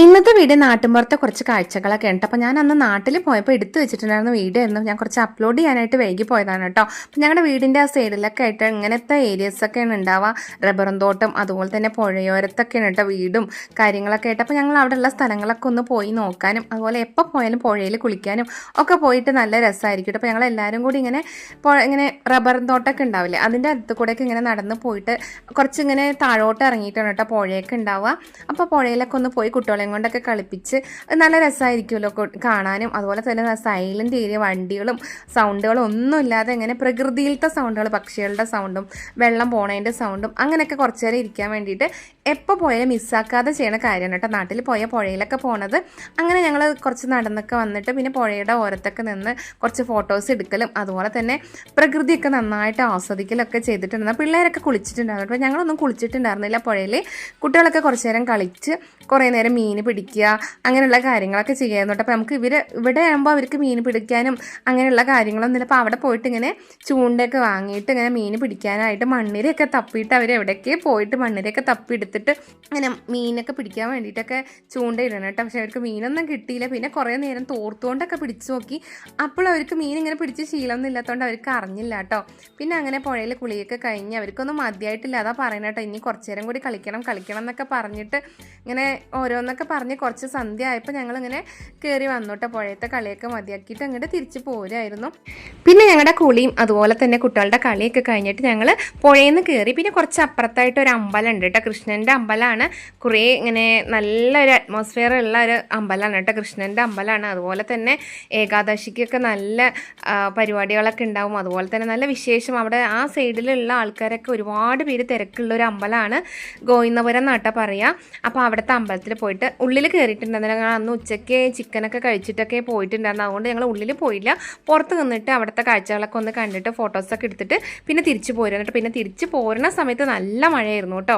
ഇന്നത്തെ വീഡിയോ നാട്ടിൻപുറത്തെ കുറച്ച് കാഴ്ചകളൊക്കെ ഉണ്ട്. അപ്പോൾ ഞാൻ അന്ന് നാട്ടിൽ പോയപ്പോൾ എടുത്തു വെച്ചിട്ടുണ്ടായിരുന്ന വീഡിയോ ആയിരുന്നു. ഞാൻ കുറച്ച് അപ്ലോഡ് ചെയ്യാനായിട്ട് വൈകി പോയതാണ് കേട്ടോ. അപ്പോൾ ഞങ്ങളുടെ വീടിൻ്റെ ആ സൈഡിലൊക്കെ ആയിട്ട് ഇങ്ങനത്തെ ഏരിയസൊക്കെയാണ് ഉണ്ടാവുക. റബ്ബറും തോട്ടം, അതുപോലെ തന്നെ പുഴയോരത്തൊക്കെയാണ് കേട്ടോ വീടും കാര്യങ്ങളൊക്കെ ആയിട്ട്. അപ്പോൾ ഞങ്ങൾ അവിടെയുള്ള സ്ഥലങ്ങളൊക്കെ ഒന്ന് പോയി നോക്കാനും അതുപോലെ എപ്പോൾ പോയാലും പുഴയിൽ കുളിക്കാനും ഒക്കെ പോയിട്ട് നല്ല രസമായിരിക്കും. അപ്പോൾ ഞങ്ങൾ എല്ലാവരും കൂടി ഇങ്ങനെ റബ്ബറും തോട്ടമൊക്കെ ഉണ്ടാവില്ലേ, അതിൻ്റെ അടുത്ത് കൂടെയൊക്കെ ഇങ്ങനെ നടന്ന് പോയിട്ട് കുറച്ചിങ്ങനെ താഴോട്ട് ഇറങ്ങിയിട്ടാണ് കേട്ടോ പുഴയൊക്കെ ഉണ്ടാവുക. അപ്പോൾ പുഴയിലൊക്കെ ഒന്ന് പോയി കുട്ടികളെ കൊണ്ടൊക്കെ കളിപ്പിച്ച് നല്ല രസമായിരിക്കുമല്ലോ കാണാനും. അതുപോലെ തന്നെ സൈലന്റ് ഏരിയ, വണ്ടികളും സൗണ്ടുകളും ഒന്നും ഇല്ലാതെ ഇങ്ങനെ പ്രകൃതിയിലത്തെ സൗണ്ടുകൾ, പക്ഷികളുടെ സൗണ്ടും വെള്ളം പോണതിൻ്റെ സൗണ്ടും അങ്ങനെയൊക്കെ കുറച്ചു നേരം ഇരിക്കാൻ വേണ്ടിയിട്ട് എപ്പോൾ പോയാലും മിസ്സാക്കാതെ ചെയ്യണ കാര്യമാണ് കേട്ടോ നാട്ടിൽ പോയ പുഴയിലൊക്കെ പോണത്. അങ്ങനെ ഞങ്ങൾ കുറച്ച് നടന്നൊക്കെ വന്നിട്ട് പിന്നെ പുഴയുടെ ഓരത്തൊക്കെ നിന്ന് കുറച്ച് ഫോട്ടോസ് എടുക്കലും അതുപോലെ തന്നെ പ്രകൃതിയൊക്കെ നന്നായിട്ട് ആസ്വദിക്കലൊക്കെ ചെയ്തിട്ടുണ്ടായിരുന്നു. പിള്ളേരൊക്കെ കുളിച്ചിട്ടുണ്ടായിരുന്നു. അപ്പോൾ ഞങ്ങളൊന്നും കുളിച്ചിട്ടുണ്ടായിരുന്നില്ല പുഴയിൽ. കുട്ടികളൊക്കെ കുറച്ച് നേരം കളിച്ച് കുറേ നേരം മീൻ പിടിക്കുക അങ്ങനെയുള്ള കാര്യങ്ങളൊക്കെ ചെയ്യായിരുന്നു കേട്ടോ. അപ്പോൾ നമുക്ക് ഇവിടെ ആകുമ്പോൾ അവർക്ക് മീൻ പിടിക്കാനും അങ്ങനെയുള്ള കാര്യങ്ങളൊന്നുമില്ല. അപ്പോൾ അവിടെ പോയിട്ട് ഇങ്ങനെ ചൂണ്ടയൊക്കെ വാങ്ങിയിട്ട് ഇങ്ങനെ മീൻ പിടിക്കാനായിട്ട് മണ്ണിരയൊക്കെ തപ്പിയിട്ട് അവർ എവിടെയൊക്കെ പോയിട്ട് മണ്ണിരയൊക്കെ തപ്പി എടുത്തിട്ട് ഇങ്ങനെ മീനൊക്കെ പിടിക്കാൻ വേണ്ടിയിട്ടൊക്കെ ചൂണ്ടയിടണം കേട്ടോ. പക്ഷെ അവർക്ക് മീനൊന്നും കിട്ടിയില്ല. പിന്നെ കുറേ നേരം തോർത്തുകൊണ്ടൊക്കെ പിടിച്ചു നോക്കി. അപ്പോൾ അവർക്ക് മീൻ ഇങ്ങനെ പിടിച്ച് ശീലമൊന്നും ഇല്ലാത്തതുകൊണ്ട് അവർക്ക് അറിഞ്ഞില്ല കേട്ടോ. പിന്നെ അങ്ങനെ പുഴയിൽ കുളിയൊക്കെ കഴിഞ്ഞ് അവർക്കൊന്നും മതിയായിട്ടില്ല. അതാ പറയുന്നത് കേട്ടോ, ഇനി കുറച്ച് നേരം കൂടി കളിക്കണം എന്നൊക്കെ പറഞ്ഞിട്ട് ഇങ്ങനെ ഓരോന്നൊക്കെ പറഞ്ഞ് കുറച്ച് സന്ധ്യ ആയപ്പോൾ ഞങ്ങളിങ്ങനെ കയറി വന്നോട്ടെ. പുഴയത്തെ കളിയൊക്കെ മതിയാക്കിയിട്ട് അങ്ങോട്ട് തിരിച്ച് പോരായിരുന്നു. പിന്നെ ഞങ്ങളുടെ കുളിയും അതുപോലെ തന്നെ കുട്ടികളുടെ കളിയൊക്കെ കഴിഞ്ഞിട്ട് ഞങ്ങൾ പുഴയിൽ നിന്ന് കയറി. പിന്നെ കുറച്ച് അപ്പുറത്തായിട്ട് ഒരു അമ്പലം ഉണ്ട് കേട്ടോ, കൃഷ്ണൻ്റെ അമ്പലമാണ്. കുറേ ഇങ്ങനെ നല്ലൊരു അറ്റ്മോസ്ഫിയർ ഉള്ള ഒരു അമ്പലമാണ് കേട്ടോ, കൃഷ്ണൻ്റെ അമ്പലമാണ്. അതുപോലെ തന്നെ ഏകാദശിക്കൊക്കെ നല്ല പരിപാടികളൊക്കെ ഉണ്ടാവും. അതുപോലെ തന്നെ നല്ല വിശേഷം. അവിടെ ആ സൈഡിലുള്ള ആൾക്കാരൊക്കെ ഒരുപാട് പേര് തിരക്കുള്ള ഒരു അമ്പലമാണ്. ഗോവിന്ദപുരം എന്നാട്ടാ പറയുക. അപ്പോൾ അവിടുത്തെ അമ്പലത്തിൽ പോയിട്ട് ഉള്ളിൽ കയറിയിട്ടുണ്ടായിരുന്നു. ഞങ്ങൾ അന്ന് ഉച്ചയ്ക്ക് ചിക്കനൊക്കെ കഴിച്ചിട്ടൊക്കെ പോയിട്ടുണ്ടായിരുന്നു. അതുകൊണ്ട് ഞങ്ങൾ ഉള്ളിൽ പോയില്ല, പുറത്ത് നിന്നിട്ട് അവിടുത്തെ കാഴ്ചകളൊക്കെ ഒന്ന് കണ്ടിട്ട് ഫോട്ടോസൊക്കെ എടുത്തിട്ട് പിന്നെ തിരിച്ച് പോരുന്നിട്ട്. പിന്നെ തിരിച്ച് പോരുന്ന സമയത്ത് നല്ല മഴയായിരുന്നു കേട്ടോ,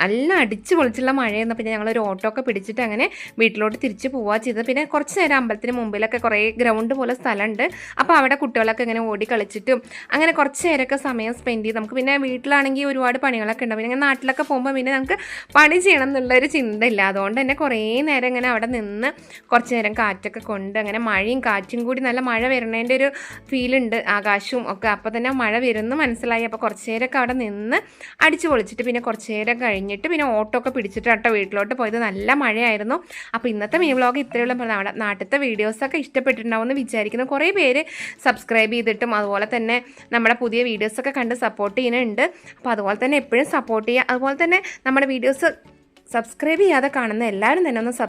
നല്ല അടിച്ച് പൊളിച്ചുള്ള മഴയായിരുന്നു. പിന്നെ ഞങ്ങളൊരു ഓട്ടോ ഒക്കെ പിടിച്ചിട്ട് അങ്ങനെ വീട്ടിലോട്ട് തിരിച്ച് പോവുക ചെയ്തത്. പിന്നെ കുറച്ച് നേരം അമ്പലത്തിന് മുമ്പിലൊക്കെ കുറേ ഗ്രൗണ്ട് പോലെ സ്ഥലമുണ്ട്. അപ്പോൾ അവിടെ കുട്ടികളൊക്കെ ഇങ്ങനെ ഓടി കളിച്ചിട്ടും അങ്ങനെ കുറച്ച് നേരമൊക്കെ സമയം സ്പെൻഡ് ചെയ്ത് നമുക്ക് പിന്നെ വീട്ടിലാണെങ്കിൽ ഒരുപാട് പണികളൊക്കെ ഉണ്ടാവും. പിന്നെ നാട്ടിലൊക്കെ പോകുമ്പോൾ പിന്നെ നമുക്ക് പണി ചെയ്യണം എന്നുള്ളൊരു ചിന്തയില്ല. അതുകൊണ്ട് തന്നെ കുറേ നേരം ഇങ്ങനെ അവിടെ നിന്ന് കുറച്ച് നേരം കാറ്റൊക്കെ കൊണ്ട് അങ്ങനെ മഴയും കാറ്റും കൂടി നല്ല മഴ വരുന്നതിൻ്റെ ഒരു ഫീലുണ്ട്, ആകാശവും ഒക്കെ. അപ്പോൾ തന്നെ മഴ വരുന്നു മനസ്സിലായി. അപ്പോൾ കുറച്ച് നേരമൊക്കെ അവിടെ നിന്ന് അടിച്ച് പൊളിച്ചിട്ട് പിന്നെ കുറച്ച് നേരം കഴിഞ്ഞിട്ട് പിന്നെ ഓട്ടോ ഒക്കെ പിടിച്ചിട്ട് കേട്ടോ വീട്ടിലോട്ട് പോയത്. നല്ല മഴയായിരുന്നു. അപ്പോൾ ഇന്നത്തെ മീ വ്ലോഗ് ഇത്രയുള്ള നമ്മുടെ നാട്ടിലത്തെ വീഡിയോസൊക്കെ ഇഷ്ടപ്പെട്ടിട്ടുണ്ടാവുമെന്ന് വിചാരിക്കുന്നു. കുറേ പേര് സബ്സ്ക്രൈബ് ചെയ്തിട്ടും അതുപോലെ തന്നെ നമ്മുടെ പുതിയ വീഡിയോസൊക്കെ കണ്ട് സപ്പോർട്ട് ചെയ്യുന്നുണ്ട്. അപ്പോൾ അതുപോലെ തന്നെ എപ്പോഴും സപ്പോർട്ട് ചെയ്യുക. അതുപോലെ തന്നെ നമ്മുടെ വീഡിയോസ് സബ്സ്ക്രൈബ് ചെയ്യാതെ കാണുന്ന എല്ലാവരും തന്നെ ഒന്ന്